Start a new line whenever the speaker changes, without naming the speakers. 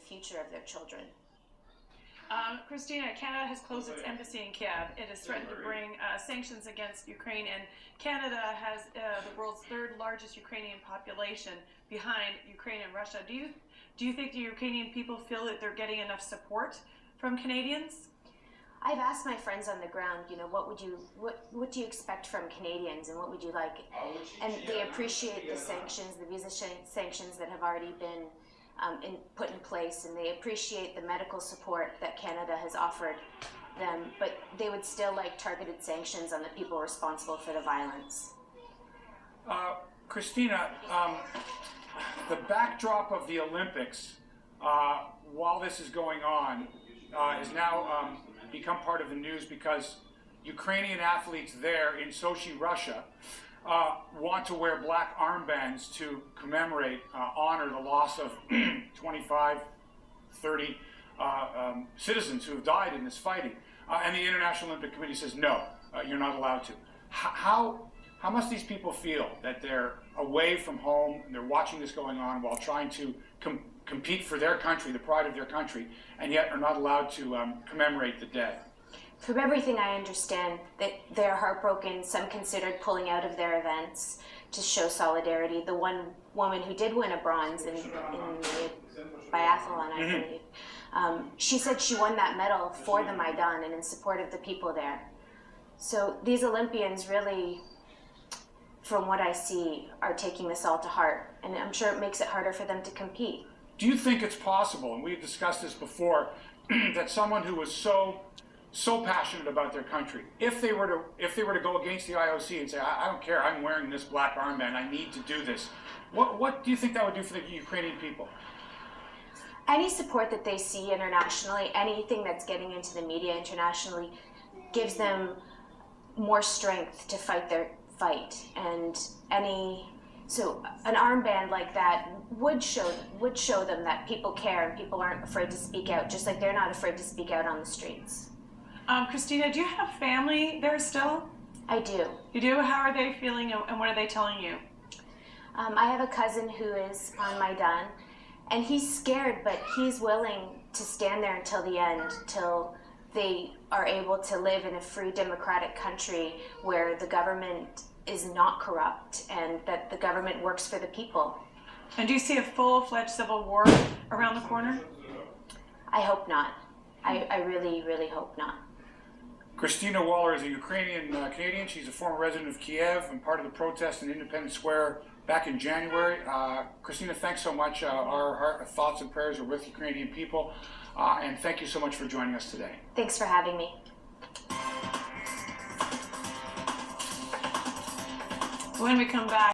future of their children.
Christina, Canada has closed its embassy in Kiev. It has threatened to bring sanctions against Ukraine, and Canada has the world's third largest Ukrainian population behind Ukraine and Russia. Do you think the Ukrainian people feel that they're getting enough support from Canadians?
I've asked my friends on the ground, what do you expect from Canadians, and what would you like? And they appreciate the sanctions, the visa sanctions that have already been put in place, and they appreciate the medical support that Canada has offered them, but they would still like targeted sanctions on the people responsible for the violence.
Christina, the backdrop of the Olympics, while this is going on, has now become part of the news because Ukrainian athletes there in Sochi, Russia, want to wear black armbands to commemorate, honor the loss of 25, 30 citizens who have died in this fighting. And the International Olympic Committee says, no, you're not allowed to. How must these people feel that they're away from home and they're watching this going on while trying to compete for their country, the pride of their country, and yet are not allowed to commemorate the dead?
From everything I understand, that they're heartbroken. Some considered pulling out of their events to show solidarity. The one woman who did win a bronze in the biathlon, I believe, she said she won that medal for the Maidan and in support of the people there. So these Olympians really, from what I see, are taking this all to heart, and I'm sure it makes it harder for them to compete.
Do you think it's possible, and we've discussed this before, that someone who was so passionate about their country, if they were to go against the IOC and say, I don't care, I'm wearing this black armband, I need to do this, what do you think that would do for the Ukrainian people?
Any support that they see internationally, anything that's getting into the media internationally, gives them more strength to fight their fight. And so an armband like that would show them that people care and people aren't afraid to speak out, just like they're not afraid to speak out on the streets.
Christina, do you have family there still?
I do.
You do? How are they feeling, and what are they telling you?
I have a cousin who is on Maidan, and he's scared, but he's willing to stand there until the end, till they are able to live in a free democratic country where the government is not corrupt and that the government works for the people.
And do you see a full-fledged civil war around the corner?
I hope not. I really, really hope not.
Christina Waller is a Ukrainian Canadian. She's a former resident of Kiev and part of the protest in Independence Square back in January. Christina, thanks so much. Our thoughts and prayers are with Ukrainian people. And thank you so much for joining us today.
Thanks for having me.
When we come back,